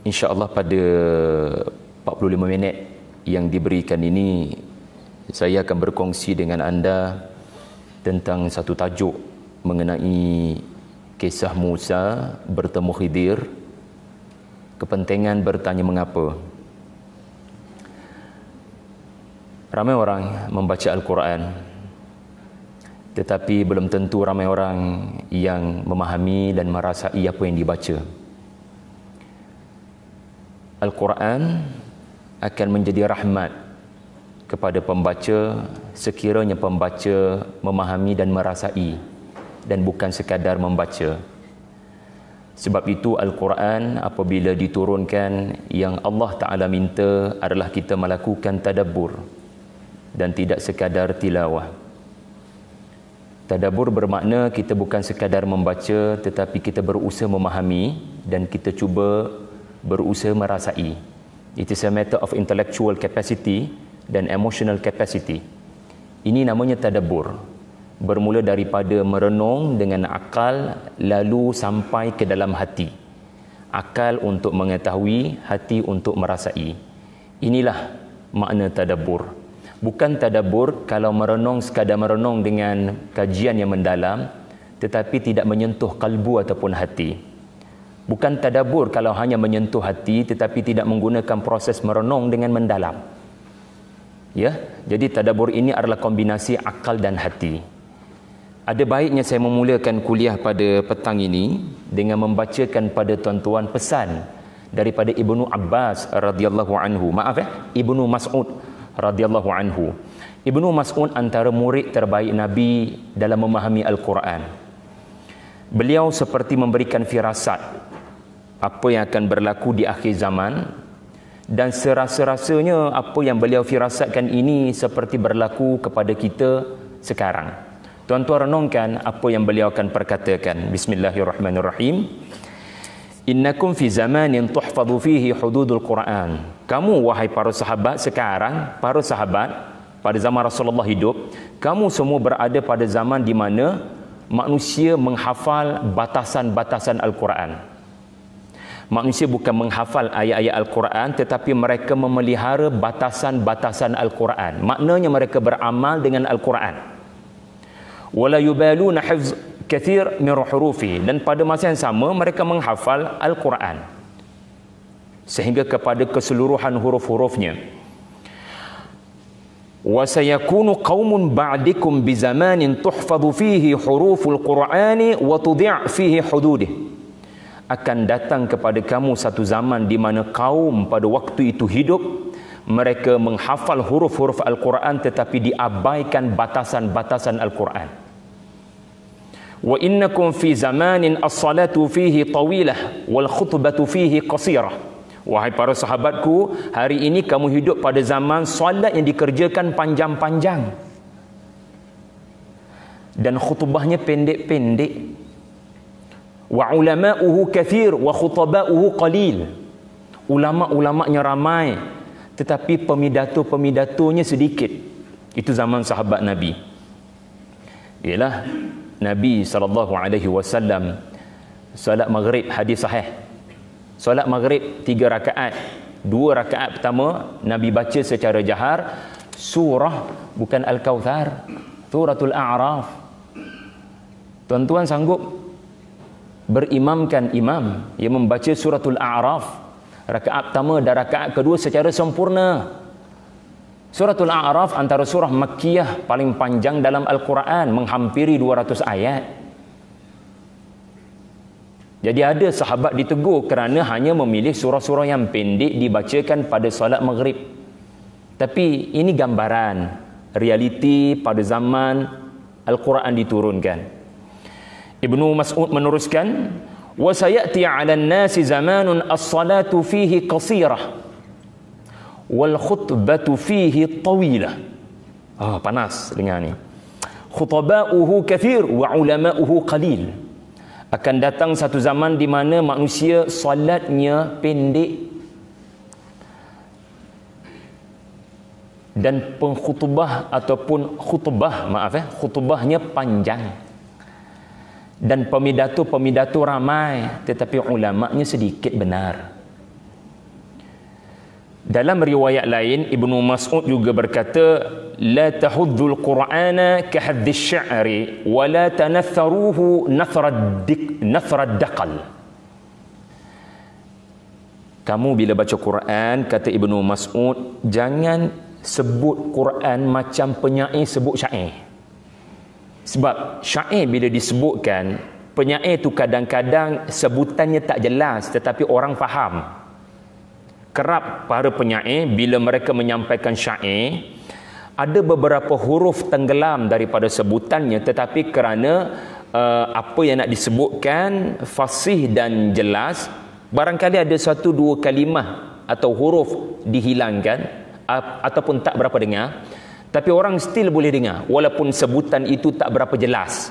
InsyaAllah pada 45 minit yang diberikan ini, saya akan berkongsi dengan anda tentang satu tajuk mengenai kisah Musa bertemu Khidir, kepentingan bertanya mengapa. Ramai orang membaca Al-Quran, tetapi belum tentu ramai orang yang memahami dan merasai apa yang dibaca. Al-Quran akan menjadi rahmat kepada pembaca sekiranya pembaca memahami dan merasai dan bukan sekadar membaca. Sebab itu Al-Quran apabila diturunkan, yang Allah Ta'ala minta adalah kita melakukan tadabbur dan tidak sekadar tilawah. Tadabbur bermakna kita bukan sekadar membaca, tetapi kita berusaha memahami dan kita cuba berusaha merasai. It is a matter of intellectual capacity dan emotional capacity. Ini namanya tadabbur. Bermula daripada merenung dengan akal, lalu sampai ke dalam hati. Akal untuk mengetahui, hati untuk merasai. Inilah makna tadabbur. Bukan tadabbur kalau merenung sekadar merenung dengan kajian yang mendalam, tetapi tidak menyentuh kalbu ataupun hati. Bukan tadabbur kalau hanya menyentuh hati tetapi tidak menggunakan proses merenung dengan mendalam. Ya, jadi tadabbur ini adalah kombinasi akal dan hati. Ada baiknya saya memulakan kuliah pada petang ini dengan membacakan pada tuan-tuan pesan daripada Ibnu Abbas radhiyallahu anhu. Ibnu Mas'ud radhiyallahu anhu. Ibnu Mas'ud antara murid terbaik Nabi dalam memahami Al-Quran. Beliau seperti memberikan firasat apa yang akan berlaku di akhir zaman, dan serasa-rasanya apa yang beliau firasatkan ini seperti berlaku kepada kita sekarang. Tuan-tuan renungkan apa yang beliau akan perkatakan. Bismillahirrahmanirrahim. Innakum fi zamanin tuhfadhu fihi hududul Quran. Kamu wahai para sahabat sekarang, para sahabat pada zaman Rasulullah hidup, kamu semua berada pada zaman di mana manusia menghafal batasan-batasan Al-Quran. Manusia bukan menghafal ayat-ayat Al-Quran, tetapi mereka memelihara batasan-batasan Al-Quran. Maknanya mereka beramal dengan Al-Quran. Wala yubaluna hifz kathir min hurufi, dan pada masa yang sama mereka menghafal Al-Quran sehingga kepada keseluruhan huruf-hurufnya. Wa sayakunu qaumun ba'dikum bi zamanin tuhfadhu fihi huruful Qur'ani wa tudhi' fihi hududih. Akan datang kepada kamu satu zaman di mana kaum pada waktu itu hidup, mereka menghafal huruf-huruf Al-Quran tetapi diabaikan batasan-batasan Al-Quran. Wa innakum fi zamanin as-salatu fihi tawilah wal khutbatu fihi qasirah. Wahai para sahabatku, hari ini kamu hidup pada zaman solat yang dikerjakan panjang-panjang dan khutbahnya pendek-pendek. Wa ulama'uhu kathir wa khutaba'uhu qalil. Ulama-ulamanya ramai tetapi pemidato-pemidatonya sedikit. Itu zaman sahabat Nabi. Ialah Nabi SAW solat maghrib, hadis sahih. Solat maghrib 3 rakaat. 2 rakaat pertama Nabi baca secara jahar surah, bukan Al-Kautsar, suratul A'raf. Tuan-tuan sanggup berimamkan imam yang membaca suratul A'raf rakaat pertama dan rakaat kedua secara sempurna? Suratul A'raf antara surah Makkiyah paling panjang dalam Al-Quran, menghampiri 200 ayat. Jadi ada sahabat ditegur kerana hanya memilih surah-surah yang pendek dibacakan pada solat maghrib. Tapi ini gambaran realiti pada zaman Al-Quran diturunkan. Ibnu Mas'ud meneruskan, wa sayati 'alan nasi zamanun as-salatu fihi qasirah wal khutbatu fihi tawilah. Panas dengar ni. Khutaba'uhu kathir wa ulama'uhu qalil. Akan datang satu zaman di mana manusia solatnya pendek dan pengkhutbah ataupun khutbahnya panjang, dan pemidato-pemidato ramai tetapi ulama'nya sedikit benar. Dalam riwayat lain Ibnu Mas'ud juga berkata, la tahuddul Qur'ana kahaddi sya'ri wa la tanatharuhu nathrad daqal. Kamu bila baca Quran, kata Ibnu Mas'ud, jangan sebut Quran macam penyair sebut syair. Sebab syair bila disebutkan, penyair tu kadang-kadang sebutannya tak jelas tetapi orang faham. Kerap para penyair bila mereka menyampaikan syair, ada beberapa huruf tenggelam daripada sebutannya, tetapi kerana apa yang nak disebutkan fasih dan jelas, barangkali ada satu dua kalimah atau huruf dihilangkan ataupun tak berapa dengar, tapi orang still boleh dengar walaupun sebutan itu tak berapa jelas.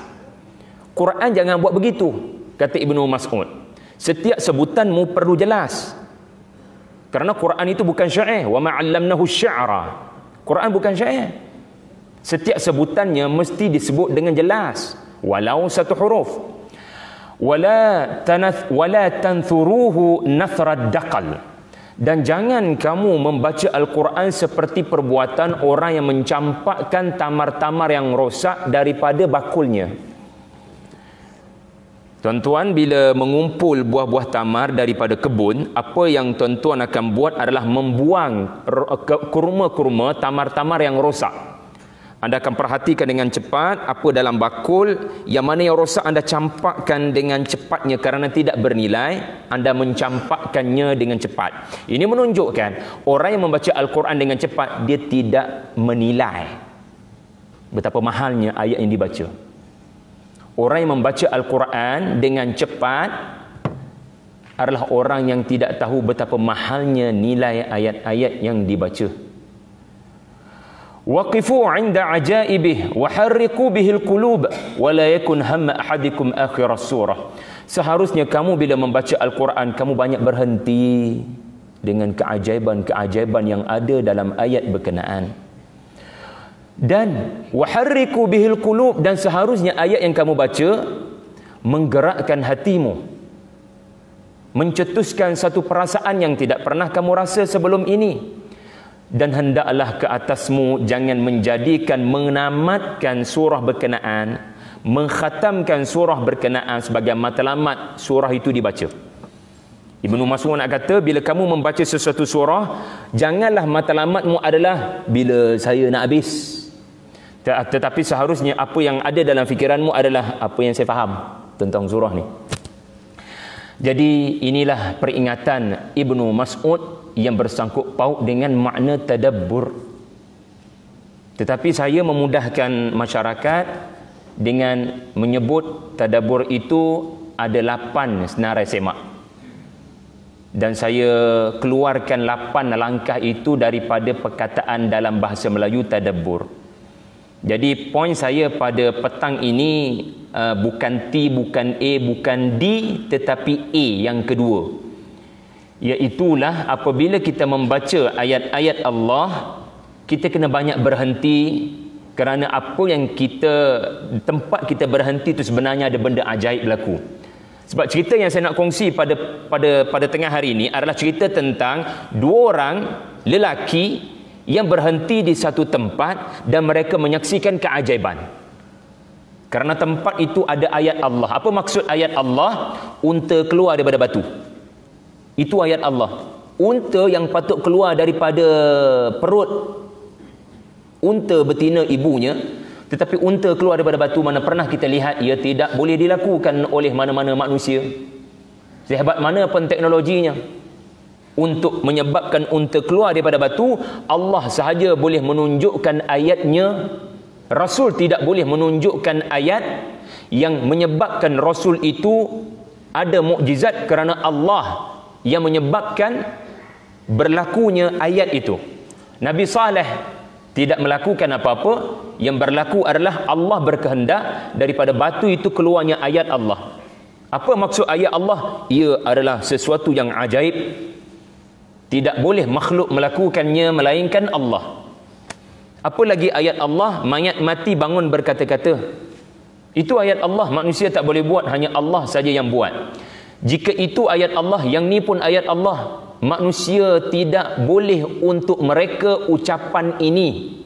Quran jangan buat begitu, kata Ibnu Mas'ud. Setiap sebutanmu perlu jelas. Kerana Quran itu bukan syair. Wa ma'allamnahu sya'ra. Quran bukan syair. Setiap sebutannya mesti disebut dengan jelas, walau satu huruf. Wala tanthuruhu nathrad daqal. Dan jangan kamu membaca Al-Quran seperti perbuatan orang yang mencampakkan tamar-tamar yang rosak daripada bakulnya. Tuan-tuan, bila mengumpul buah-buah tamar daripada kebun, apa yang tuan-tuan akan buat adalah membuang kurma-kurma tamar-tamar yang rosak. Anda akan perhatikan dengan cepat apa dalam bakul, yang mana yang rosak anda campakkan dengan cepatnya kerana tidak bernilai, anda mencampakkannya dengan cepat. Ini menunjukkan orang yang membaca Al-Quran dengan cepat, dia tidak menilai betapa mahalnya ayat yang dibaca. Orang yang membaca Al-Quran dengan cepat adalah orang yang tidak tahu betapa mahalnya nilai ayat-ayat yang dibaca. Waqifu 'inda ajaibih wa harriqu bihil qulub wa la yakun hamma ahadikum akhir surah. Seharusnya kamu bila membaca Al-Quran, kamu banyak berhenti dengan keajaiban-keajaiban yang ada dalam ayat berkenaan. Dan waharriku bihil qulub, dan seharusnya ayat yang kamu baca menggerakkan hatimu, mencetuskan satu perasaan yang tidak pernah kamu rasa sebelum ini. Dan hendaklah ke atasmu jangan menjadikan menamatkan surah berkenaan, mengkhatamkan surah berkenaan sebagai matlamat surah itu dibaca. Ibnu Mas'ud nak kata, bila kamu membaca sesuatu surah, janganlah matlamatmu adalah bila saya nak habis. Tetapi seharusnya apa yang ada dalam fikiranmu adalah apa yang saya faham tentang surah ni. Jadi inilah peringatan Ibnu Mas'ud yang bersangkut paut dengan makna tadabbur. Tetapi saya memudahkan masyarakat dengan menyebut tadabbur itu ada 8 senarai semak. Dan saya keluarkan 8 langkah itu daripada perkataan dalam bahasa Melayu tadabbur. Jadi poin saya pada petang ini bukan T, bukan A, bukan D, tetapi A yang kedua. Iaitulah apabila kita membaca ayat-ayat Allah, kita kena banyak berhenti, kerana apa yang tempat kita berhenti itu sebenarnya ada benda ajaib berlaku. Sebab cerita yang saya nak kongsi pada tengah hari ini adalah cerita tentang 2 orang lelaki yang berhenti di satu tempat dan mereka menyaksikan keajaiban. Kerana tempat itu ada ayat Allah. Apa maksud ayat Allah? Unta keluar daripada batu. Itu ayat Allah. Unta yang patut keluar daripada perut unta betina ibunya, tetapi unta keluar daripada batu, mana pernah kita lihat ia tidak boleh dilakukan oleh mana-mana manusia. Sehebat mana pun teknologinya, untuk menyebabkan unta keluar daripada batu, Allah sahaja boleh menunjukkan ayatnya. Rasul tidak boleh menunjukkan ayat yang menyebabkan Rasul itu ada mukjizat, kerana Allah yang menyebabkan berlakunya ayat itu. Nabi Saleh tidak melakukan apa-apa, yang berlaku adalah Allah berkehendak daripada batu itu keluarnya ayat Allah. Apa maksud ayat Allah? Ia adalah sesuatu yang ajaib. Tidak boleh makhluk melakukannya melainkan Allah. Apa lagi ayat Allah? Mayat mati bangun berkata-kata. Itu ayat Allah, manusia tak boleh buat, hanya Allah saja yang buat. Jika itu ayat Allah, yang ni pun ayat Allah. manusia tidak boleh untuk mereka ucapan ini.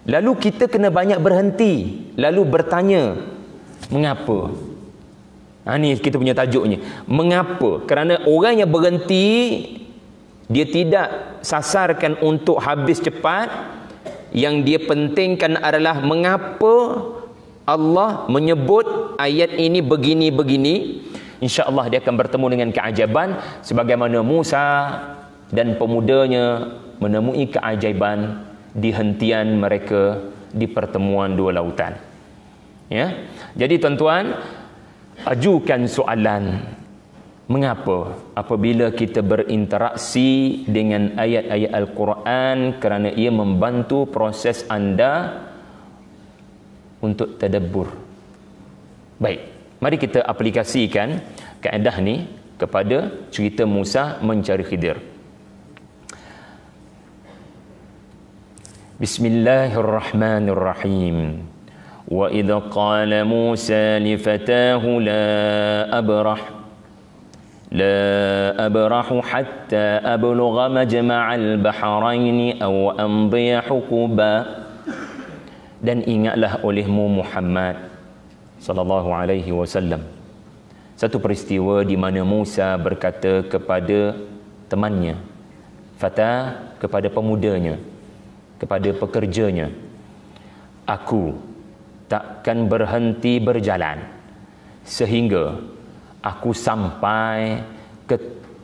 Lalu kita kena banyak berhenti, lalu bertanya, mengapa? Ni kita punya tajuknya. Mengapa? Kerana orang yang berhenti, dia tidak sasarkan untuk habis cepat. Yang dia pentingkan adalah mengapa Allah menyebut ayat ini begini-begini. InsyaAllah dia akan bertemu dengan keajaiban sebagaimana Musa dan pemudanya menemui keajaiban di hentian mereka di pertemuan dua lautan. Ya. Jadi tuan-tuan, ajukan soalan, mengapa apabila kita berinteraksi dengan ayat-ayat Al-Quran, kerana ia membantu proses anda untuk tadabbur. Baik, mari kita aplikasikan kaedah ni kepada cerita Musa mencari Khidir. Bismillahirrahmanirrahim. Wa idza qala Musa li fatahu la abrahu hatta ablugha majma'al bahrain aw amdiya huquba. Dan ingatlah olehmu Muhammad sallallahu alaihi wasallam satu peristiwa di mana Musa berkata kepada temannya, fata, kepada pemudanya, kepada pekerjanya, aku takkan berhenti berjalan sehingga aku sampai ke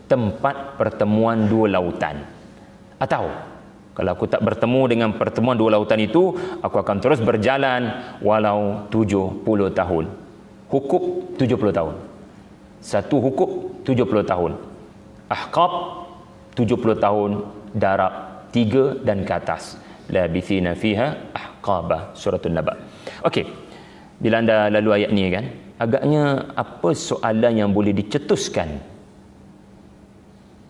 tempat pertemuan dua lautan. Atau kalau aku tak bertemu dengan pertemuan dua lautan itu, aku akan terus berjalan walau 70 tahun. Hukuk 70 tahun. Satu hukuk 70 tahun. Ahqab 70 tahun, darab 3 dan ke atas. Labithina fiha ahqaba, suratul Naba. Okey. Bila anda lalu ayat ni kan, agaknya apa soalan yang boleh dicetuskan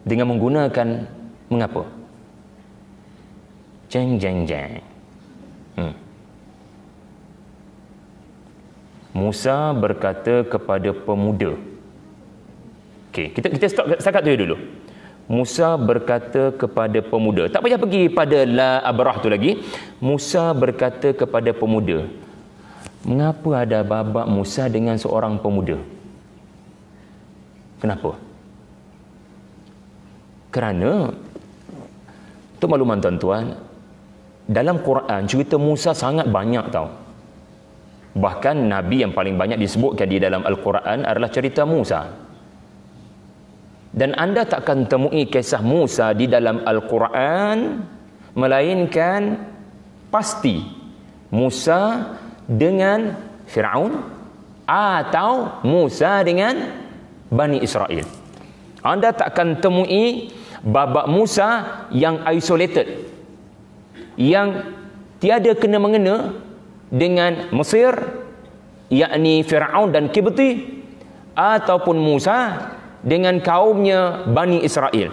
dengan menggunakan mengapa? Jeng jeng jeng. Musa berkata kepada pemuda. Okey, kita setakat tu dulu. Musa berkata kepada pemuda. Tak payah pergi pada la abrah tu lagi. Musa berkata kepada pemuda. Mengapa ada babak Musa dengan seorang pemuda? Kenapa? Kerana tu makluman tuan-tuan, dalam Quran cerita Musa sangat banyak tau. Bahkan Nabi yang paling banyak disebutkan di dalam Al-Quran adalah cerita Musa. Dan anda takkan temui kisah Musa di dalam Al-Quran melainkan pasti Musa dengan Fir'aun atau Musa dengan Bani Israel. Anda takkan temui babak Musa yang isolated, yang tiada kena-mengena dengan Mesir, yakni Fir'aun dan Kibti, ataupun Musa dengan kaumnya Bani Israel.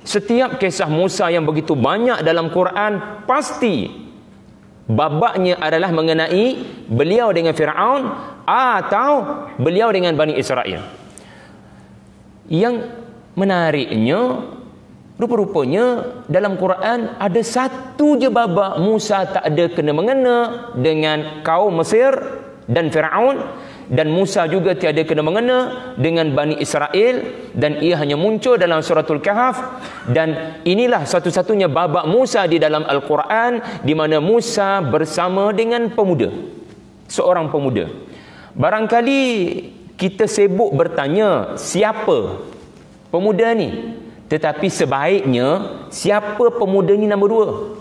Setiap kisah Musa yang begitu banyak dalam Quran, pasti babaknya adalah mengenai beliau dengan Fir'aun atau beliau dengan Bani Israel. Yang menariknya, rupa-rupanya dalam Quran ada satu je babak Musa tak ada kena-mengena dengan kaum Mesir dan Fir'aun, dan Musa juga tiada kena-mengena dengan Bani Israel, dan ia hanya muncul dalam suratul Kahf. Dan inilah satu-satunya babak Musa di dalam Al-Quran di mana Musa bersama dengan pemuda, seorang pemuda. Barangkali kita sibuk bertanya siapa pemuda ni, tetapi sebaiknya siapa pemuda ni nombor dua.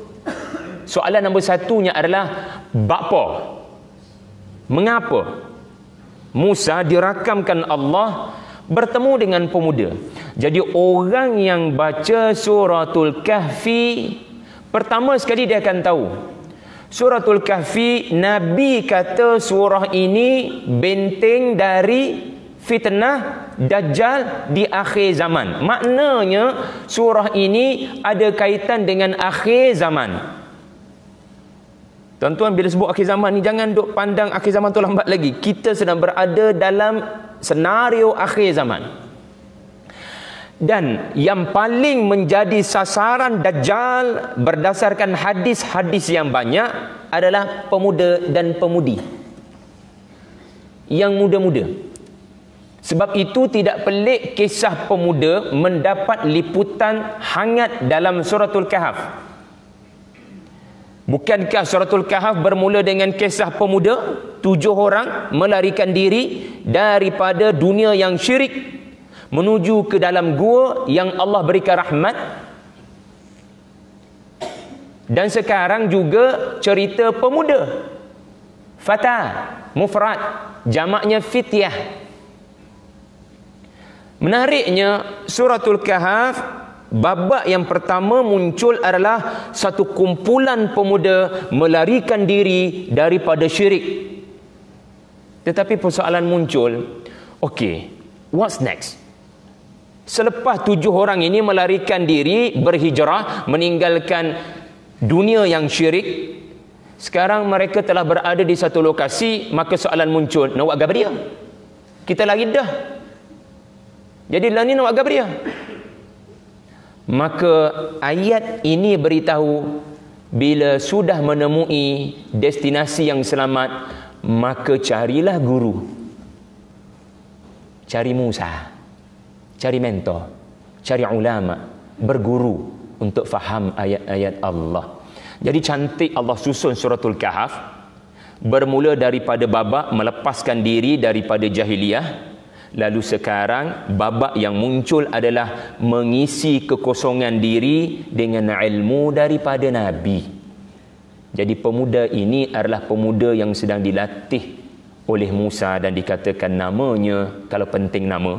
Soalan nombor satunya adalah bapa, mengapa Musa dirakamkan Allah bertemu dengan pemuda. Jadi orang yang baca suratul Kahfi, pertama sekali dia akan tahu suratul Kahfi, Nabi kata surah ini benteng dari fitnah Dajjal di akhir zaman. Maknanya surah ini ada kaitan dengan akhir zaman. Tuan-tuan, bila sebut akhir zaman ni, jangan duk pandang akhir zaman tu lambat lagi. Kita sedang berada dalam senario akhir zaman. Dan yang paling menjadi sasaran Dajjal berdasarkan hadis-hadis yang banyak adalah pemuda dan pemudi yang muda-muda. Sebab itu tidak pelik kisah pemuda mendapat liputan hangat dalam suratul Kahf. Bukankah suratul Kahf bermula dengan kisah pemuda 7 orang melarikan diri daripada dunia yang syirik menuju ke dalam gua yang Allah berikan rahmat? Dan sekarang juga cerita pemuda, fata, mufrad, jamaknya fityah. Menariknya, suratul Kahf babak yang pertama muncul adalah satu kumpulan pemuda melarikan diri daripada syirik. Tetapi persoalan muncul, okey, what's next? Selepas 7 orang ini melarikan diri, berhijrah, meninggalkan dunia yang syirik, sekarang mereka telah berada di satu lokasi, maka soalan muncul, nak buat gabriya? Kita lari dah. Jadi lah ni nak buat gabriya. Maka ayat ini beritahu, bila sudah menemui destinasi yang selamat, maka carilah guru. Cari Musa, cari mentor, cari ulama, berguru untuk faham ayat-ayat Allah. Jadi cantik Allah susun suratul Kahf, bermula daripada babak melepaskan diri daripada jahiliyah. Lalu sekarang babak yang muncul adalah mengisi kekosongan diri dengan ilmu daripada Nabi. Jadi pemuda ini adalah pemuda yang sedang dilatih oleh Musa, dan dikatakan namanya, kalau penting nama,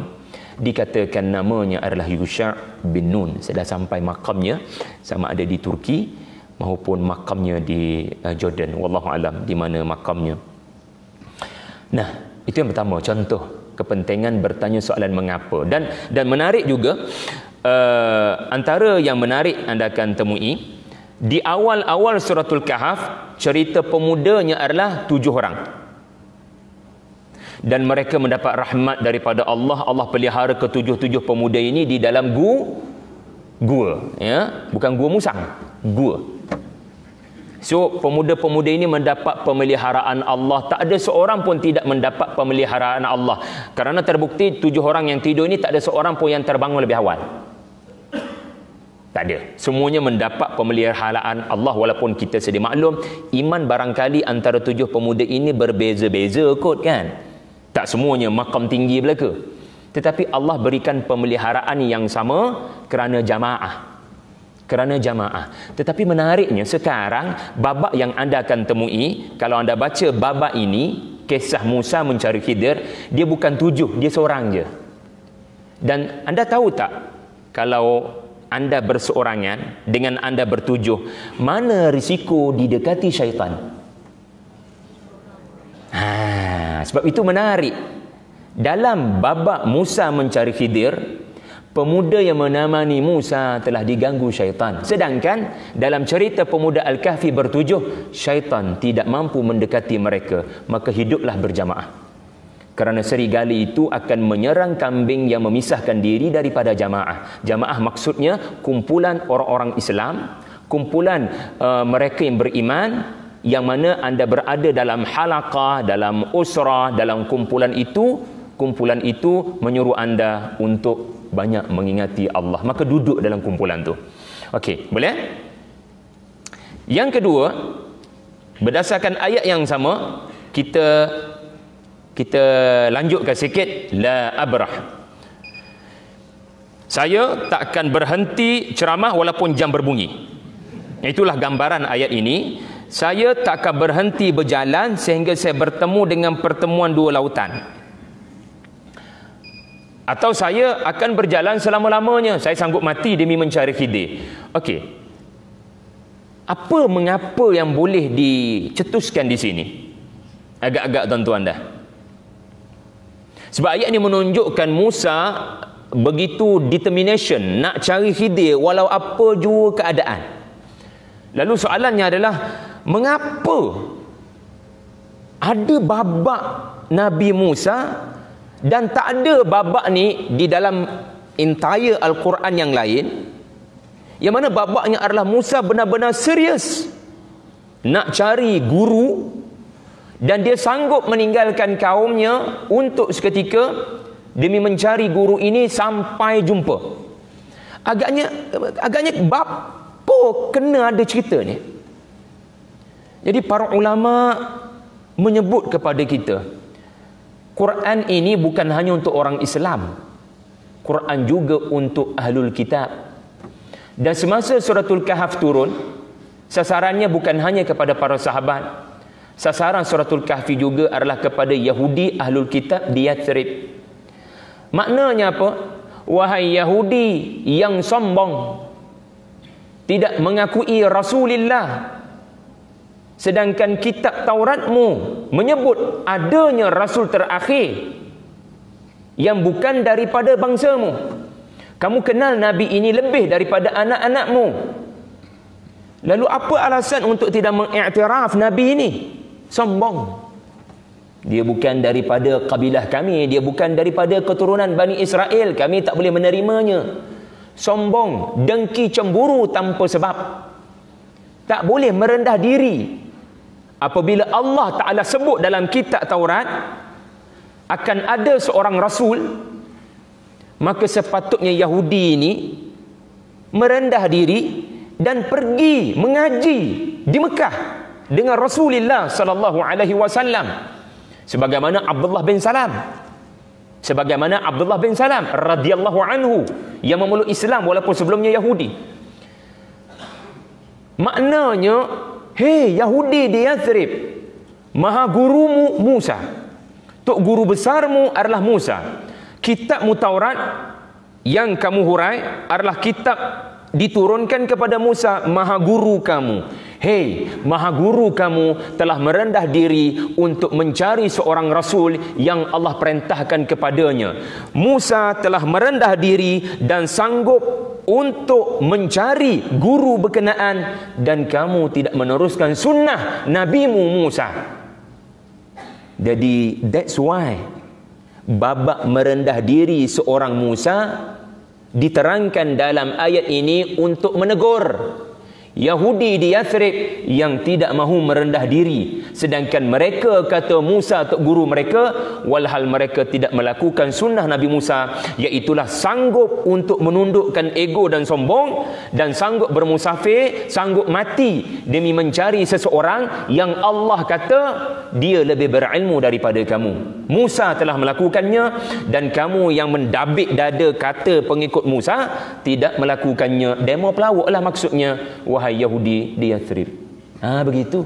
dikatakan namanya adalah Yusha' bin Nun. Saya dah sampai makamnya, sama ada di Turki maupun makamnya di Jordan. Wallahu alam di mana makamnya. Nah, itu yang pertama, contoh kepentingan bertanya soalan mengapa. Dan menarik juga, antara yang menarik anda akan temui di awal-awal suratul Kahf, cerita pemudanya adalah 7 orang. Dan mereka mendapat rahmat daripada Allah. Allah pelihara ke-7 pemuda ini di dalam gua, ya, bukan gua musang, gua. So pemuda-pemuda ini mendapat pemeliharaan Allah. Tak ada seorang pun tidak mendapat pemeliharaan Allah, kerana terbukti 7 orang yang tidur ini tak ada seorang pun yang terbangun lebih awal. Tak ada. Semuanya mendapat pemeliharaan Allah. Walaupun kita sedia maklum, iman barangkali antara 7 pemuda ini berbeza-beza kot kan. Tak semuanya makam tinggi belaka. Tetapi Allah berikan pemeliharaan yang sama kerana jamaah. Tetapi menariknya sekarang, babak yang anda akan temui, kalau anda baca babak ini, kisah Musa mencari Khidir, dia bukan 7, dia seorang je. Dan anda tahu tak, kalau anda berseorangan dengan anda bertujuh, mana risiko didekati syaitan? Sebab itu menarik. Dalam babak Musa mencari Khidir, pemuda yang menamani Musa telah diganggu syaitan. Sedangkan dalam cerita pemuda Al-Kahfi bertujuh, syaitan tidak mampu mendekati mereka. Maka hiduplah berjamaah. Kerana serigala itu akan menyerang kambing yang memisahkan diri daripada jamaah. Jamaah maksudnya kumpulan orang-orang Islam, kumpulan mereka yang beriman, yang mana anda berada dalam halaqah, dalam usrah, dalam kumpulan itu menyuruh anda untuk banyak mengingati Allah. Maka duduk dalam kumpulan tu. Okey, boleh? Yang kedua, berdasarkan ayat yang sama, kita lanjutkan sikit. La abrah, saya tak akan berhenti ceramah walaupun jam berbunyi. Itulah gambaran ayat ini. Saya tak akan berhenti berjalan sehingga saya bertemu dengan pertemuan 2 lautan. Atau saya akan berjalan selama-lamanya, saya sanggup mati demi mencari Khidir. Okey, mengapa yang boleh dicetuskan di sini? Agak-agak tuan-tuan dah. Sebab ayat ini menunjukkan Musa begitu determination nak cari Khidir walau apa jua keadaan. Lalu soalannya adalah, mengapa ada babak Nabi Musa dan tak ada babak ni di dalam entire Al-Quran yang lain, yang mana babaknya adalah Musa benar-benar serius nak cari guru, dan dia sanggup meninggalkan kaumnya untuk seketika demi mencari guru ini sampai jumpa. Agaknya bapa kena ada cerita ni. Jadi para ulama menyebut kepada kita, Quran ini bukan hanya untuk orang Islam, Quran juga untuk ahlul kitab. Dan semasa suratul Kahf turun, sasarannya bukan hanya kepada para sahabat. Sasaran suratul Kahfi juga adalah kepada Yahudi ahlul kitab di Yathrib. Maknanya apa? Wahai Yahudi yang sombong, tidak mengakui Rasulullah, sedangkan kitab Tauratmu menyebut adanya Rasul terakhir yang bukan daripada bangsamu. Kamu kenal Nabi ini lebih daripada anak-anakmu. Lalu apa alasan untuk tidak mengiktiraf Nabi ini? Sombong. Dia bukan daripada kabilah kami, dia bukan daripada keturunan Bani Israel, kami tak boleh menerimanya. Sombong, dengki, cemburu tanpa sebab. Tak boleh merendah diri. Apabila Allah Ta'ala sebut dalam kitab Taurat akan ada seorang Rasul, maka sepatutnya Yahudi ini merendah diri dan pergi mengaji di Mekah dengan Rasulullah sallallahu alaihi wasallam, sebagaimana Abdullah bin Salam radhiyallahu anhu yang memeluk Islam walaupun sebelumnya Yahudi. Maknanya, hei Yahudi di Yathrib, maha gurumu Musa, tok guru besarmu adalah Musa. Kitabmu Taurat yang kamu hurai adalah kitab diturunkan kepada Musa, maha guru kamu. Hei, maha guru kamu telah merendah diri untuk mencari seorang Rasul yang Allah perintahkan kepadanya. Musa telah merendah diri dan sanggup untuk mencari guru berkenaan, dan kamu tidak meneruskan sunnah Nabimu Musa. Jadi that's why babak merendah diri seorang Musa diterangkan dalam ayat ini untuk menegur Yahudi di Yathrib yang tidak mahu merendah diri, sedangkan mereka kata Musa tok guru mereka, walhal mereka tidak melakukan sunnah Nabi Musa, iaitulah sanggup untuk menundukkan ego dan sombong, dan sanggup bermusafir, sanggup mati demi mencari seseorang yang Allah kata dia lebih berilmu daripada kamu. Musa telah melakukannya, dan kamu yang mendabik dada kata pengikut Musa tidak melakukannya. Demo pelawak lah maksudnya, wahai Yahudi di Yathrib. Begitu.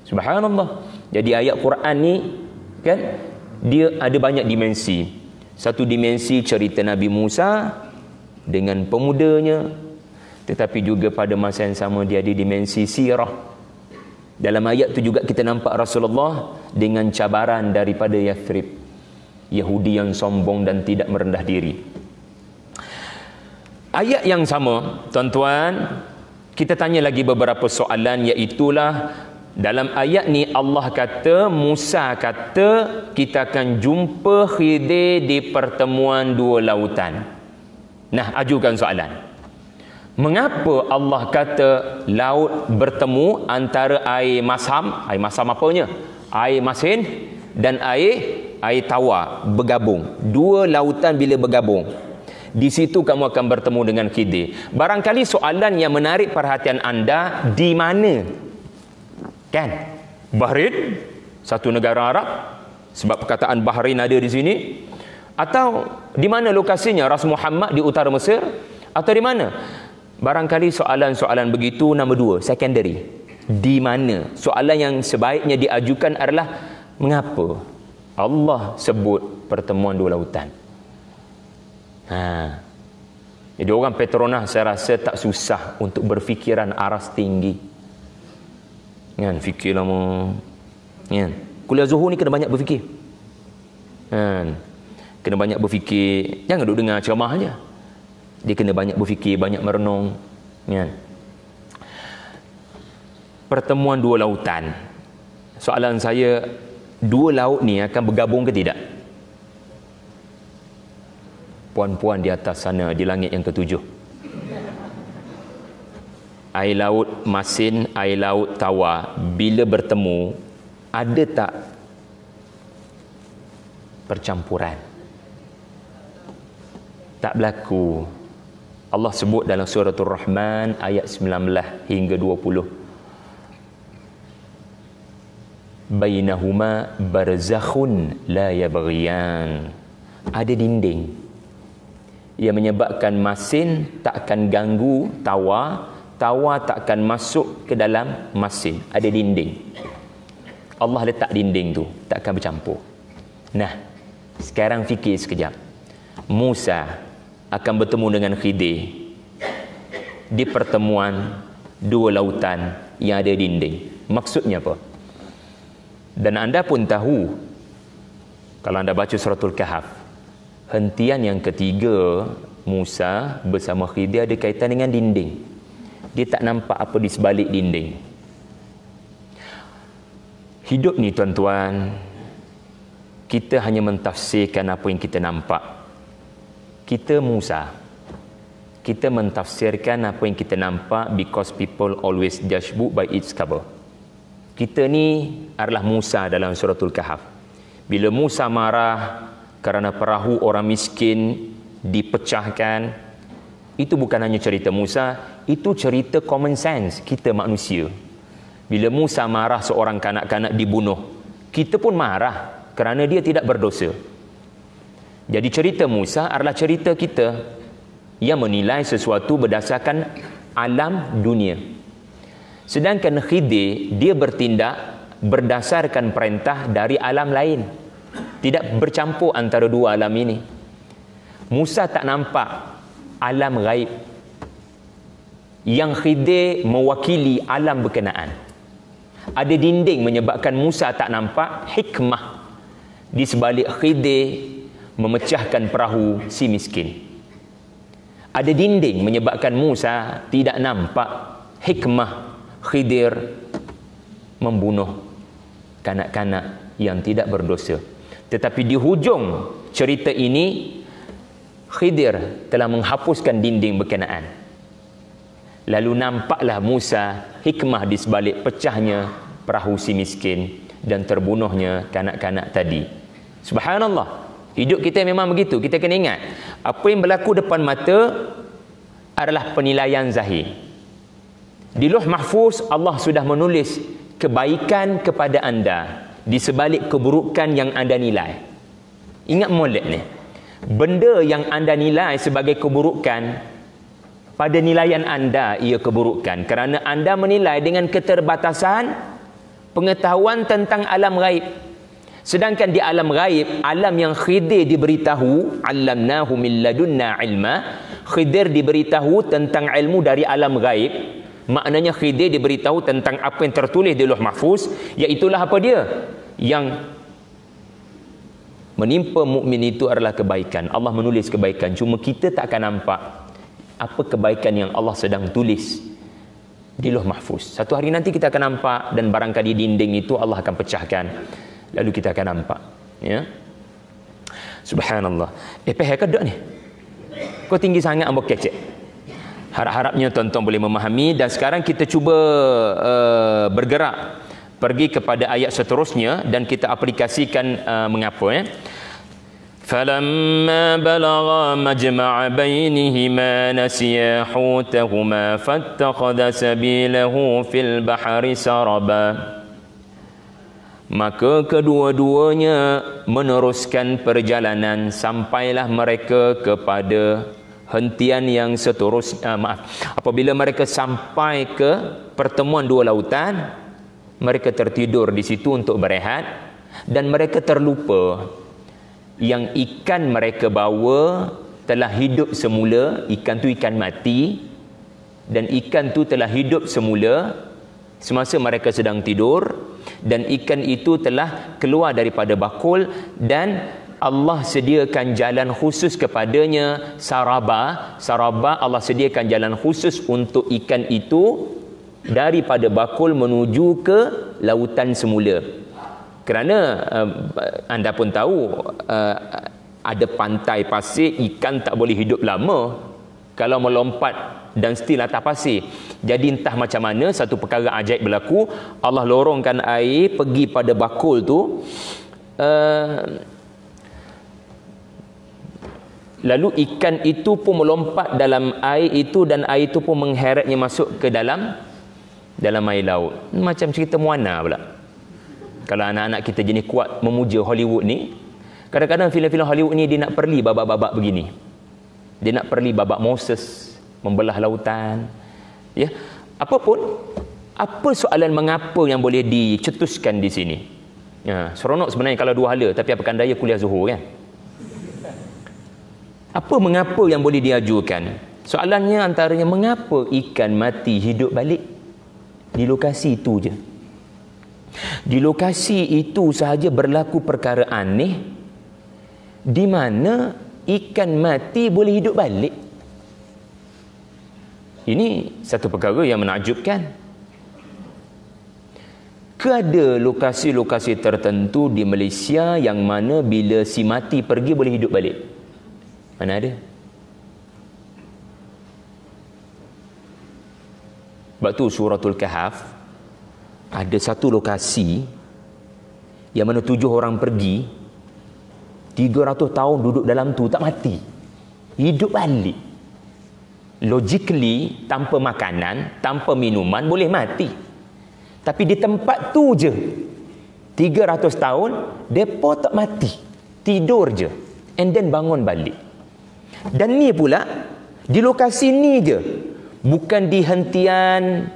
Subhanallah. Jadi ayat Quran ni kan, dia ada banyak dimensi. Satu dimensi cerita Nabi Musa dengan pemudanya, tetapi juga pada masa yang sama dia ada dimensi sirah. Dalam ayat tu juga kita nampak Rasulullah dengan cabaran daripada Yathrib, Yahudi yang sombong dan tidak merendah diri. Ayat yang sama, tuan-tuan, kita tanya lagi beberapa soalan, iaitulah dalam ayat ni Allah kata, Musa kata kita akan jumpa Khidir di pertemuan dua lautan. Nah, ajukan soalan. Mengapa Allah kata laut bertemu antara air Masam apanya? Air Masin dan air Tawa bergabung. Dua lautan bila bergabung, di situ kamu akan bertemu dengan Khidir. Barangkali soalan yang menarik perhatian anda, di mana? Kan? Bahrain, satu negara Arab, sebab perkataan Bahrain ada di sini. Atau di mana lokasinya? Ras Muhammad di utara Mesir? Atau di mana? Barangkali soalan-soalan begitu nombor dua, secondary. Di mana? Soalan yang sebaiknya diajukan adalah mengapa Allah sebut pertemuan dua lautan? Jadi orang Petronas saya rasa tak susah untuk berfikiran aras tinggi. Kan, fikir lama. Kan, kuliah Zuhur ni kena banyak berfikir. Kan, kena banyak berfikir. Jangan duduk dengar ceramah aja. Dia kena banyak berfikir, banyak merenung. Kan. Pertemuan dua lautan. Soalan saya, dua laut ni akan bergabung ke tidak? puan-puan di atas sana di langit yang ketujuh. Air laut masin, air laut tawar, bila bertemu, ada tak percampuran? Tak berlaku. Allah sebut dalam suratul Rahman ayat 19 hingga 20. Bainahuma barzakhun la yabghiyan. Ada dinding yang menyebabkan masin takkan ganggu tawar, tawar takkan masuk ke dalam masin. Ada dinding. Allah letak dinding tu, takkan bercampur. Nah, sekarang fikir sekejap. Musa akan bertemu dengan Khidir di pertemuan dua lautan yang ada dinding. Maksudnya apa? Dan anda pun tahu, kalau anda baca suratul Kahf, hentian yang ketiga Musa bersama Khidir ada kaitan dengan dinding. Dia tak nampak apa di sebalik dinding. Hidup ni tuan-tuan, kita hanya mentafsirkan apa yang kita nampak. Kita Musa, kita mentafsirkan apa yang kita nampak because people always judge book by its cover. Kita ni adalah Musa dalam suratul Kahf. Bila Musa marah kerana perahu orang miskin dipecahkan, itu bukan hanya cerita Musa, itu cerita common sense kita manusia. Bila Musa marah seorang kanak-kanak dibunuh, kita pun marah kerana dia tidak berdosa. Jadi cerita Musa adalah cerita kita yang menilai sesuatu berdasarkan alam dunia. Sedangkan Khidir, dia bertindak berdasarkan perintah dari alam lain. Tidak bercampur antara dua alam ini. Musa tak nampak alam gaib. Yang Khidir mewakili alam berkenaan. Ada dinding menyebabkan Musa tak nampak hikmah di sebalik Khidir memecahkan perahu si miskin. Ada dinding menyebabkan Musa tidak nampak hikmah Khidir membunuh kanak-kanak yang tidak berdosa. Tetapi di hujung cerita ini, Khidir telah menghapuskan dinding berkenaan. Lalu nampaklah Musa hikmah di sebalik pecahnya perahu si miskin dan terbunuhnya kanak-kanak tadi. Subhanallah. Hidup kita memang begitu. Kita kena ingat, apa yang berlaku depan mata adalah penilaian zahir. Di Lauh Mahfuz Allah sudah menulis kebaikan kepada anda di sebalik keburukan yang anda nilai. Ingat molek ni. Benda yang anda nilai sebagai keburukan, pada nilaian anda ia keburukan kerana anda menilai dengan keterbatasan pengetahuan tentang alam gaib. Sedangkan di alam gaib, alam yang Khidir diberitahu, allamnahu min ladunna ilma, Khidir diberitahu tentang ilmu dari alam gaib. Maknanya Khidir diberitahu tentang apa yang tertulis di Lauh Mahfuz, iaitulah apa dia? Yang menimpa mukmin itu adalah kebaikan. Allah menulis kebaikan, cuma kita tak akan nampak apa kebaikan yang Allah sedang tulis di Lauh Mahfuz. Satu hari nanti kita akan nampak, dan barangkali dinding itu Allah akan pecahkan, lalu kita akan nampak, ya. Subhanallah. Pehek kedok ni, kau tinggi sangat ambok kecek. Harap-harapnya tuan-tuan boleh memahami. Dan sekarang kita cuba bergerak pergi kepada ayat seterusnya dan kita aplikasikan mengapa, فَلَمَّا بَلَغَا مَجْمَعَ بَيْنِهِمَا نَسِيَا حُوتَهُمَا فَاتَّخَذَ سَبِيلَهُ فِي الْبَحْرِ سَرَبًا. Maka kedua-duanya meneruskan perjalanan sampailah mereka kepada hentian yang seterusnya. Apabila mereka sampai ke pertemuan dua lautan, mereka tertidur di situ untuk berehat dan mereka terlupa yang ikan mereka bawa telah hidup semula. Ikan tu ikan mati, dan ikan tu telah hidup semula semasa mereka sedang tidur, dan ikan itu telah keluar daripada bakul dan Allah sediakan jalan khusus kepadanya, saraba. Saraba, Allah sediakan jalan khusus untuk ikan itu daripada bakul menuju ke lautan semula. Kerana anda pun tahu, Ada pantai pasir, ikan tak boleh hidup lama kalau melompat dan still atas pasir. Jadi entah macam mana satu perkara ajaib berlaku, Allah lorongkan air pergi pada bakul tu, lalu ikan itu pun melompat dalam air itu dan air itu pun mengheretnya masuk ke dalam air laut. Macam cerita Moana pula. Kalau anak-anak kita jenis kuat memuja Hollywood ni, kadang-kadang filem-filem Hollywood ni dia nak perli babak-babak begini. Dia nak perli babak Moses membelah lautan. Ya. Apapun, apa soalan mengapa yang boleh dicetuskan di sini? Ya, seronok sebenarnya kalau dua hala, tapi apakah daya kuliah Zuhur kan? Apa mengapa yang boleh diajukan? Soalannya antaranya mengapa ikan mati hidup balik? Di lokasi itu je. Di lokasi itu sahaja berlaku perkara aneh di mana ikan mati boleh hidup balik. Ini satu perkara yang menakjubkan. Ada lokasi-lokasi tertentu di Malaysia yang mana bila si mati pergi boleh hidup balik? Mana ada? Sebab tu Suratul Kahf ada satu lokasi yang mana 7 orang pergi, 300 tahun duduk dalam tu tak mati, hidup balik. Logically, tanpa makanan, tanpa minuman boleh mati. Tapi di tempat tu je 300 tahun depa tak mati, tidur je and then bangun balik. Dan ni pula di lokasi ni je, bukan di hentian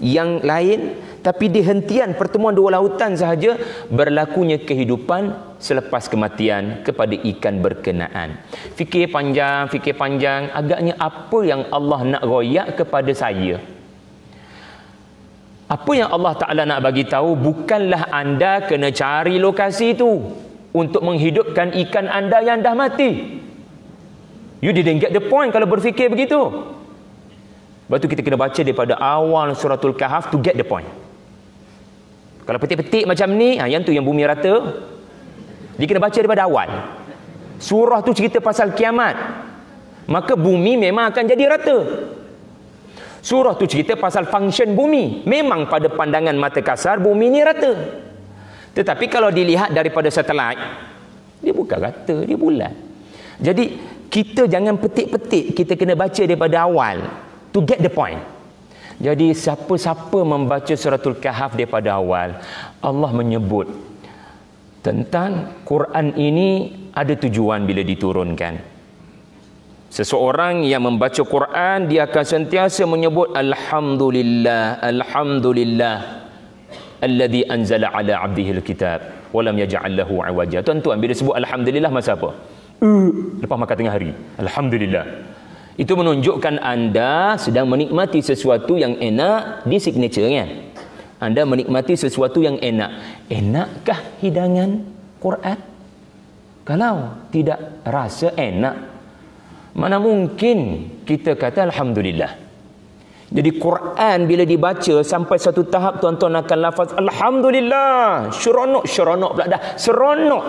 yang lain, tapi di hentian pertemuan dua lautan sahaja berlakunya kehidupan selepas kematian kepada ikan berkenaan. Fikir panjang, agaknya apa yang Allah nak royak kepada saya? Apa yang Allah Ta'ala nak bagi tahu, bukanlah anda kena cari lokasi itu untuk menghidupkan ikan anda yang dah mati. You didn't get the point kalau berfikir begitu. Lepas tu kita kena baca daripada awal Suratul Kahf to get the point. Kalau petik-petik macam ni, yang tu yang bumi rata, dia kena baca daripada awal. Surah tu cerita pasal kiamat, maka bumi memang akan jadi rata. Surah tu cerita pasal function bumi, memang pada pandangan mata kasar bumi ni rata. Tetapi kalau dilihat daripada satelit, dia bukan rata, dia bulat. Jadi kita jangan petik-petik, kita kena baca daripada awal to get the point. Jadi siapa-siapa membaca Suratul Kahf daripada awal, Allah menyebut tentang Quran ini ada tujuan bila diturunkan. Seseorang yang membaca Quran, dia akan sentiasa menyebut Alhamdulillah, Alhamdulillah alladhi anzala ala abdihil kitab wa lam yaj'al lahu 'iwaja. Tuan-tuan, bila sebut Alhamdulillah masa apa? Lepas makan tengah hari. Alhamdulillah. Itu menunjukkan anda sedang menikmati sesuatu yang enak di signature kan? Anda menikmati sesuatu yang enak. Enakkah hidangan Quran? Kalau tidak rasa enak, mana mungkin kita kata Alhamdulillah. Jadi Quran bila dibaca sampai satu tahap tuan-tuan akan lafaz Alhamdulillah. Seronok pula dah. Seronok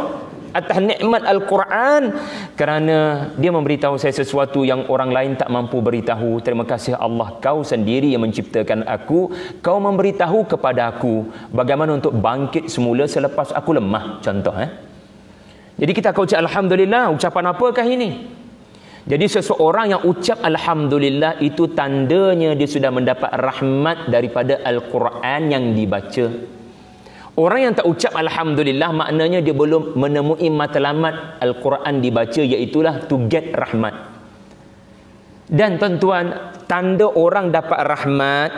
atas nikmat Al-Quran kerana dia memberitahu saya sesuatu yang orang lain tak mampu beritahu. Terima kasih Allah, kau sendiri yang menciptakan aku, kau memberitahu kepada aku bagaimana untuk bangkit semula selepas aku lemah, contoh. Jadi kita akan ucap Alhamdulillah. Ucapan apakah ini? Jadi seseorang yang ucap Alhamdulillah itu tandanya dia sudah mendapat rahmat daripada Al-Quran yang dibaca. Orang yang tak ucap Alhamdulillah maknanya dia belum menemui matlamat Al-Quran dibaca, iaitulah to get rahmat. Dan tuan-tuan, tanda orang dapat rahmat,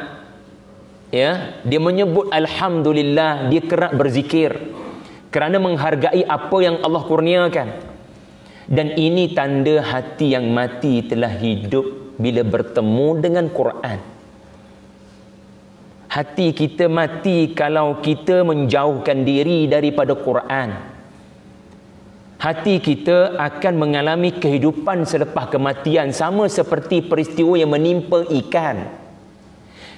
ya, dia menyebut Alhamdulillah, dia kerap berzikir kerana menghargai apa yang Allah kurniakan. Dan ini tanda hati yang mati telah hidup bila bertemu dengan Quran. Hati kita mati kalau kita menjauhkan diri daripada Quran. Hati kita akan mengalami kehidupan selepas kematian, sama seperti peristiwa yang menimpa ikan.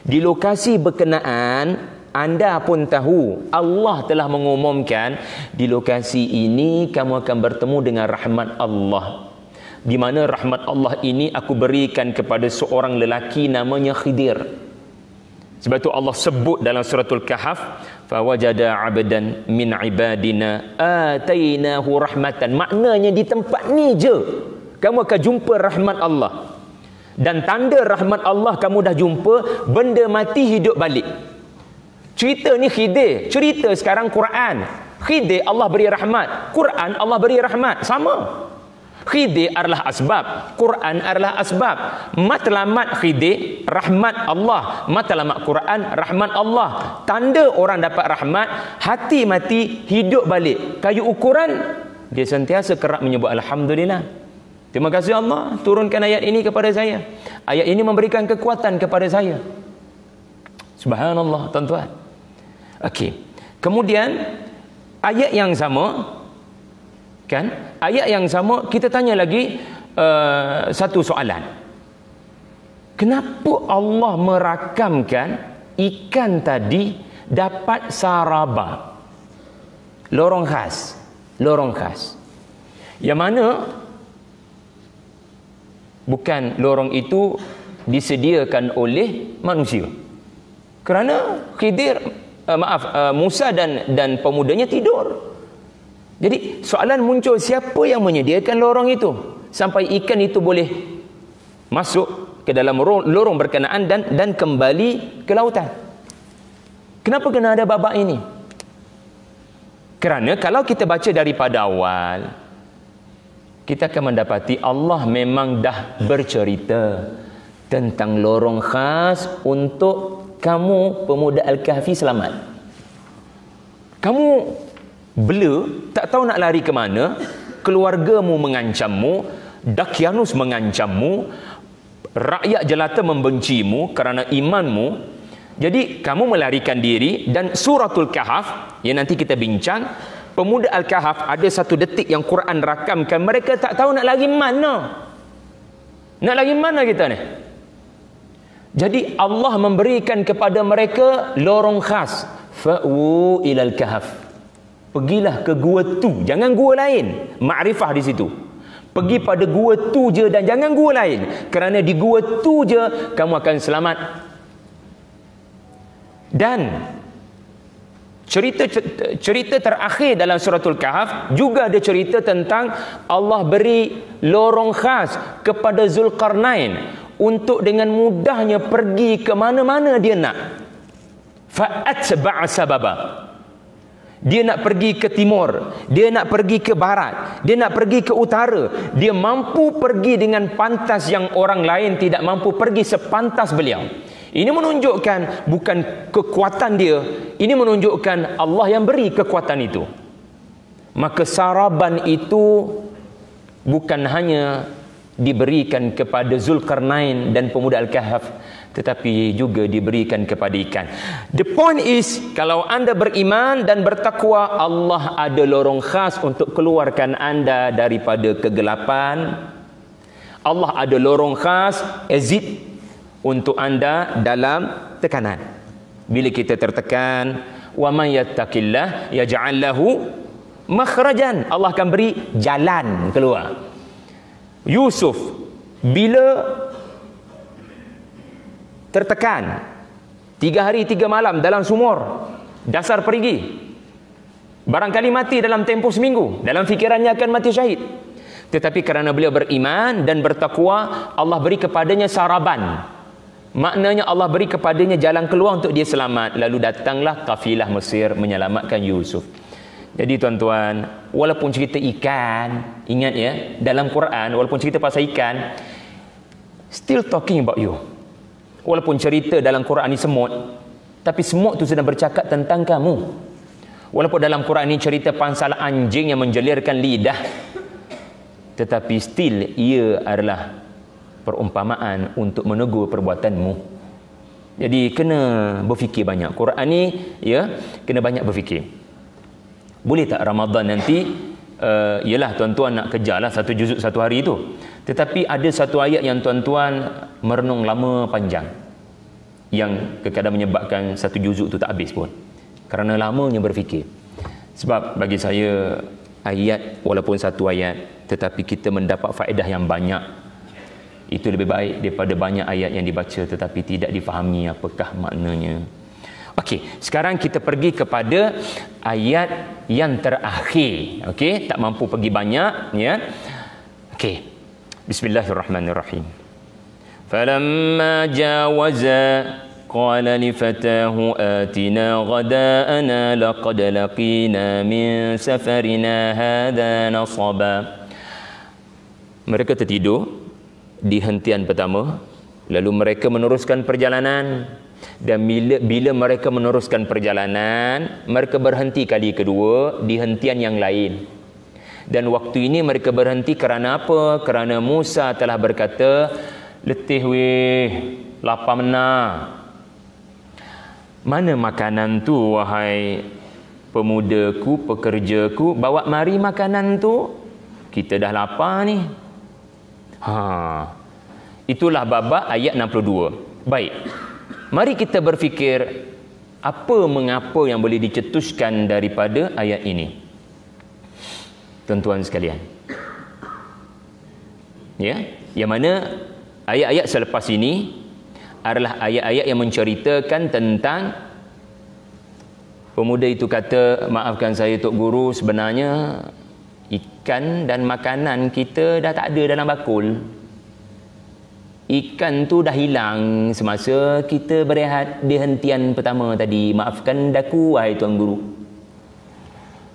Di lokasi berkenaan anda pun tahu Allah telah mengumumkan di lokasi ini kamu akan bertemu dengan rahmat Allah, di mana rahmat Allah ini aku berikan kepada seorang lelaki namanya Khidir. Sebab itu Allah sebut dalam suratul Kahf, fawajada 'abdan min ibadina atainahu rahmatan. Maknanya di tempat ni je kamu akan jumpa rahmat Allah. Dan tanda rahmat Allah kamu dah jumpa, benda mati hidup balik. Cerita ni Khidir, cerita sekarang Quran. Khidir Allah beri rahmat, Quran Allah beri rahmat, sama. Khidir adalah asbab, Quran adalah asbab. Matlamat Khidir rahmat Allah, matlamat Quran rahmat Allah. Tanda orang dapat rahmat, hati mati hidup balik. Kayu ukuran, dia sentiasa kerap menyebut alhamdulillah. Terima kasih Allah turunkan ayat ini kepada saya. Ayat ini memberikan kekuatan kepada saya. Subhanallah, tuan-tuan. Okey. Kemudian ayat yang sama, kan? Ayat yang sama kita tanya lagi satu soalan. Kenapa Allah merakamkan ikan tadi dapat saraba? Lorong khas. Lorong khas. Yang mana bukan lorong itu disediakan oleh manusia. Kerana Khidir, Musa dan pemudanya tidur. Jadi soalan muncul, siapa yang menyediakan lorong itu sampai ikan itu boleh masuk ke dalam lorong berkenaan dan kembali ke lautan? Kenapa kena ada babak ini? Kerana kalau kita baca daripada awal, kita akan mendapati Allah memang dah bercerita tentang lorong khas untuk kamu pemuda Al-Kahfi selamat. Kamu bela, tak tahu nak lari ke mana, keluargamu mengancammu, Dakyanus mengancammu, rakyat jelata membencimu kerana imanmu. Jadi kamu melarikan diri, dan suratul Kahf yang nanti kita bincang, pemuda Al-Kahf ada satu detik yang Quran rakamkan, mereka tak tahu nak lari mana. Nak lari mana kita ni? Jadi Allah memberikan kepada mereka lorong khas. Fa'u ilal kahf. Pergilah ke gua tu, jangan gua lain. Makrifah di situ. Pergi pada gua tu je dan jangan gua lain. Kerana di gua tu je kamu akan selamat. Dan cerita terakhir dalam suratul Kahf juga ada cerita tentang Allah beri lorong khas kepada Zulkarnain untuk dengan mudahnya pergi ke mana-mana dia nak. Fa'atba'a sababa. Dia nak pergi ke timur, dia nak pergi ke barat, dia nak pergi ke utara. Dia mampu pergi dengan pantas yang orang lain tidak mampu pergi sepantas beliau. Ini menunjukkan bukan kekuatan dia, ini menunjukkan Allah yang beri kekuatan itu. Maka saraban itu bukan hanya diberikan kepada Zulkarnain dan pemuda Al-Kahf, tetapi juga diberikan kepada ikan. The point is, kalau anda beriman dan bertakwa, Allah ada lorong khas untuk keluarkan anda daripada kegelapan. Allah ada lorong khas exit untuk anda dalam tekanan. Bila kita tertekan, wa man yattaqillah yaj'al lahu makhrajan, Allah akan beri jalan keluar. Yusuf bila tertekan 3 hari 3 malam dalam sumur dasar perigi, barangkali mati dalam tempoh seminggu, dalam fikirannya akan mati syahid, tetapi kerana beliau beriman dan bertakwa, Allah beri kepadanya saraban. Maknanya Allah beri kepadanya jalan keluar untuk dia selamat. Lalu datanglah kafilah Mesir menyelamatkan Yusuf. Jadi tuan-tuan, walaupun cerita ikan, ingat ya, dalam Quran walaupun cerita pasal ikan, still talking about you. Walaupun cerita dalam Quran ni semut, tapi semut tu sedang bercakap tentang kamu. Walaupun dalam Quran ni cerita pasal anjing yang menjelirkan lidah, tetapi still ia adalah perumpamaan untuk menegur perbuatanmu. Jadi kena berfikir banyak. Quran ni ya, kena banyak berfikir. Boleh tak Ramadan nanti ialah tuan-tuan nak kejarlah 1 juzuk 1 hari itu, tetapi ada satu ayat yang tuan-tuan merenung lama panjang. yang kadang-kadang menyebabkan satu juzuk tu tak habis pun. Kerana lamanya berfikir. Sebab bagi saya, ayat walaupun satu ayat, tetapi kita mendapat faedah yang banyak, itu lebih baik daripada banyak ayat yang dibaca tetapi tidak difahami apakah maknanya. Okey, sekarang kita pergi kepada ayat yang terakhir. Okey, tak mampu pergi banyak, ya. Okey. Bismillahirrahmanirrahim. Falamma jawaza qala li fatahu atina ghada'ana laqad laqina min safarina hadha nasaba. Mereka tertidur di hentian pertama, lalu mereka meneruskan perjalanan. Dan bila mereka meneruskan perjalanan, mereka berhenti kali kedua di hentian yang lain. Dan waktu ini mereka berhenti kerana apa? Kerana Musa telah berkata, letih weh, lapar menah. Mana makanan tu wahai pemudaku, pekerjaku? Bawa mari makanan tu. Kita dah lapar ni. Itulah babak ayat 62. Baik. Mari kita berfikir apa mengapa yang boleh dicetuskan daripada ayat ini. Tuan-tuan sekalian. Ya, yang mana ayat-ayat selepas ini adalah ayat-ayat yang menceritakan tentang pemuda itu kata, maafkan saya Tok Guru, sebenarnya ikan dan makanan kita dah tak ada dalam bakul. Ikan tu dah hilang semasa kita berehat di hentian pertama tadi. Maafkan daku wahai Tuan Guru,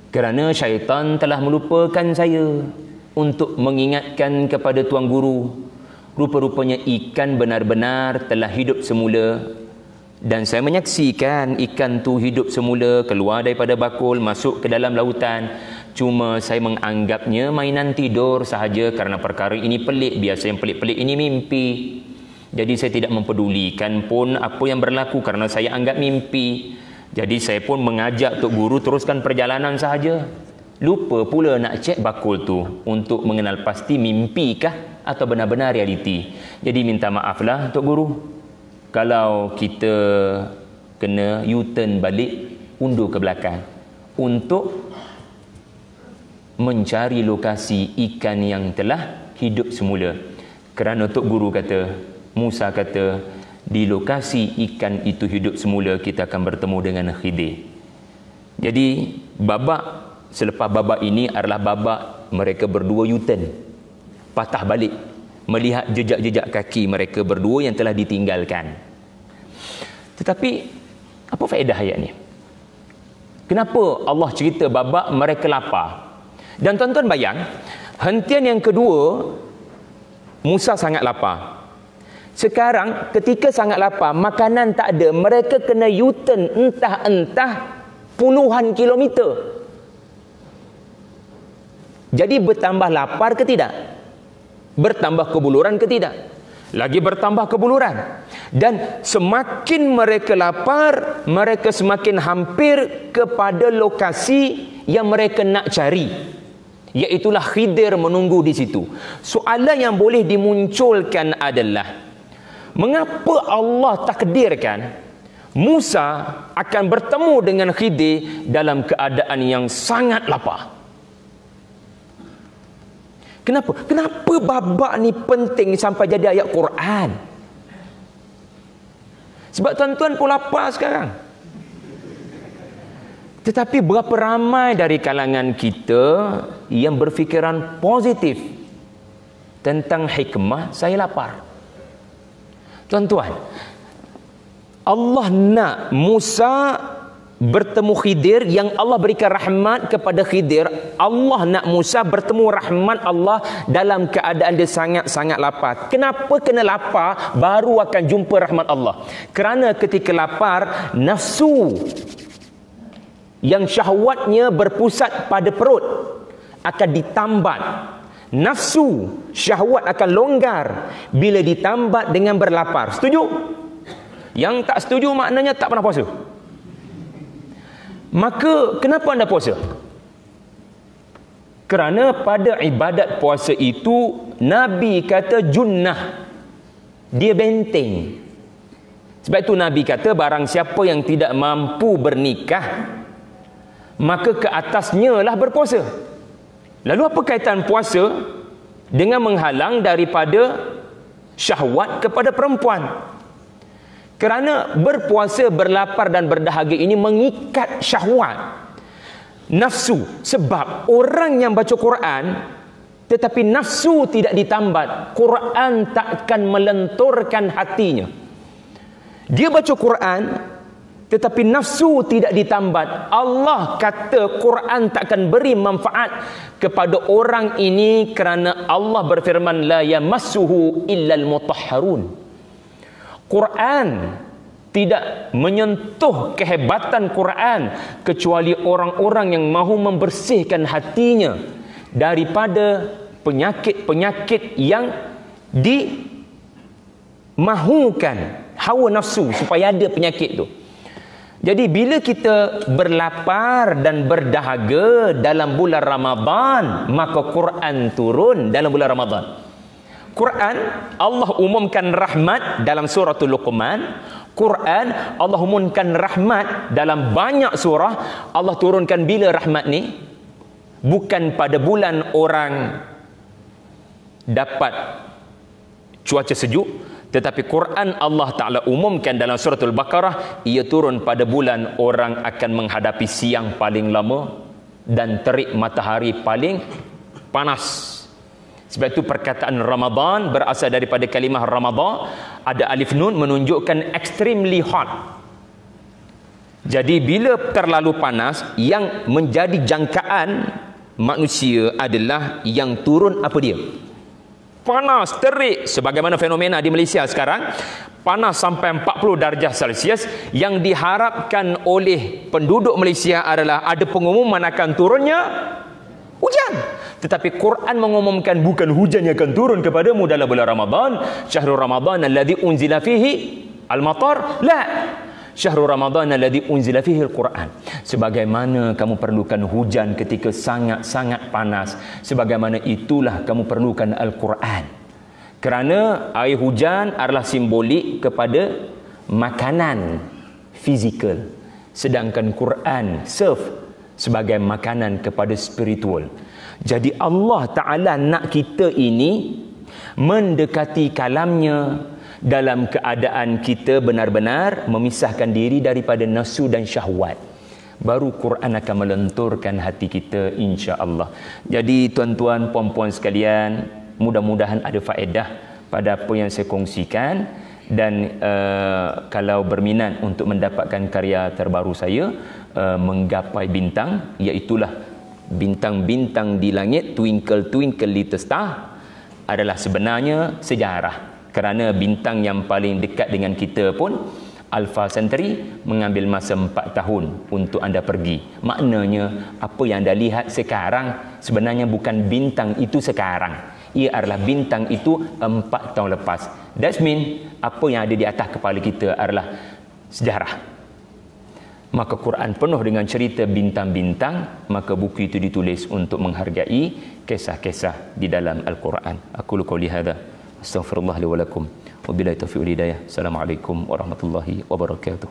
kerana syaitan telah melupakan saya untuk mengingatkan kepada Tuan Guru. Rupa-rupanya ikan benar-benar telah hidup semula. Dan saya menyaksikan ikan tu hidup semula, keluar daripada bakul, masuk ke dalam lautan. Cuma saya menganggapnya mainan tidur sahaja kerana perkara ini pelik. Biasa yang pelik-pelik ini mimpi. Jadi saya tidak mempedulikan pun apa yang berlaku kerana saya anggap mimpi. Jadi saya pun mengajak Tok Guru teruskan perjalanan sahaja. Lupa pula nak cek bakul tu untuk mengenal pasti mimpi kah atau benar-benar realiti. Jadi minta maaflah Tok Guru kalau kita kena U-turn balik, undur ke belakang untuk mencari lokasi ikan yang telah hidup semula. Kerana Tok Guru kata, Musa kata, di lokasi ikan itu hidup semula kita akan bertemu dengan Khidir. Jadi babak selepas babak ini adalah babak mereka berdua U-turn, patah balik, melihat jejak-jejak kaki mereka berdua yang telah ditinggalkan. Tetapi apa faedah ayat ni? Kenapa Allah cerita babak mereka lapar? Dan tuan-tuan bayang, hentian yang kedua, Musa sangat lapar. Sekarang ketika sangat lapar, makanan tak ada, mereka kena U-turn entah-entah puluhan kilometer. Jadi bertambah lapar ke tidak? Bertambah kebuluran ke tidak? Lagi bertambah kebuluran. Dan semakin mereka lapar, mereka semakin hampir kepada lokasi yang mereka nak cari, iaitulah Khidir menunggu di situ. Soalan yang boleh dimunculkan adalah, mengapa Allah takdirkan Musa akan bertemu dengan Khidir dalam keadaan yang sangat lapar? Kenapa? Kenapa babak ni penting sampai jadi ayat Quran? Sebab tuan-tuan pun lapar sekarang. Tetapi berapa ramai dari kalangan kita yang berfikiran positif tentang hikmah saya lapar? Tuan-tuan, Allah nak Musa bertemu Khidir, yang Allah berikan rahmat kepada Khidir. Allah nak Musa bertemu rahmat Allah dalam keadaan dia sangat-sangat lapar. Kenapa kena lapar baru akan jumpa rahmat Allah? Kerana ketika lapar, nafsu yang syahwatnya berpusat pada perut akan ditambat. Nafsu syahwat akan longgar bila ditambat dengan berlapar. Setuju? Yang tak setuju maknanya tak pernah puasa. Maka kenapa anda puasa? Kerana pada ibadat puasa itu Nabi kata junnah, dia benteng. Sebab itu Nabi kata, barang siapa yang tidak mampu bernikah, maka ke atasnya lah berpuasa. Lalu apa kaitan puasa dengan menghalang daripada syahwat kepada perempuan? Kerana berpuasa, berlapar dan berdahaga ini mengikat syahwat, nafsu. Sebab orang yang baca Quran tetapi nafsu tidak ditambat, Quran takkan melenturkan hatinya. Dia baca Quran tetapi nafsu tidak ditambat, Allah kata Quran takkan beri manfaat kepada orang ini, kerana Allah berfirman, la yamassuhu illal mutahharun. Quran tidak menyentuh kehebatan Quran kecuali orang-orang yang mahu membersihkan hatinya daripada penyakit-penyakit yang dimahukan, hawa nafsu, supaya ada penyakit tu. Jadi bila kita berlapar dan berdahaga dalam bulan Ramadan, maka Quran turun dalam bulan Ramadan. Quran Allah umumkan rahmat dalam suratul Luqman. Quran Allah umumkan rahmat dalam banyak surah. Allah turunkan bila rahmat ni? Bukan pada bulan orang dapat cuaca sejuk, tetapi Quran Allah Ta'ala umumkan dalam suratul Baqarah, ia turun pada bulan orang akan menghadapi siang paling lama dan terik matahari paling panas. Sebab itu perkataan Ramadan berasal daripada kalimah Ramadan, ada alif nun menunjukkan extremely hot. Jadi bila terlalu panas, yang menjadi jangkaan manusia adalah yang turun apa dia? Panas, terik. Sebagaimana fenomena di Malaysia sekarang, panas sampai 40 darjah Celsius. Yang diharapkan oleh penduduk Malaysia adalah ada pengumuman akan turunnya hujan. Tetapi Quran mengumumkan bukan hujan yang akan turun kepadamu dalam bulan Ramadan. Syahrul Ramadan alladhi unzila fihi al-matar. La. Syahrul Ramadan alladhi unzila fihi al-Quran. Sebagaimana kamu perlukan hujan ketika sangat-sangat panas, sebagaimana itulah kamu perlukan Al-Quran. Kerana air hujan adalah simbolik kepada makanan fizikal, sedangkan Quran serve sebagai makanan kepada spiritual. Jadi Allah Ta'ala nak kita ini mendekati kalamnya dalam keadaan kita benar-benar memisahkan diri daripada nafsu dan syahwat. Baru Quran akan melenturkan hati kita, insya-Allah. Jadi tuan-tuan, puan-puan sekalian, mudah-mudahan ada faedah pada apa yang saya kongsikan. Dan kalau berminat untuk mendapatkan karya terbaru saya, Menggapai Bintang, iaitulah bintang-bintang di langit, twinkle twinkle little star, adalah sebenarnya sejarah. Kerana bintang yang paling dekat dengan kita pun, Alpha Centauri, mengambil masa 4 tahun untuk anda pergi. Maknanya apa yang anda lihat sekarang sebenarnya bukan bintang itu sekarang. Ia adalah bintang itu 4 tahun lepas. That means apa yang ada di atas kepala kita adalah sejarah. Maka Quran penuh dengan cerita bintang-bintang, maka buku itu ditulis untuk menghargai kisah-kisah di dalam Al-Quran. Aku qouli hadza, astaghfirullah li wa lakum, wa billahi taufiq wal hidayah. Assalamualaikum warahmatullahi wabarakatuh.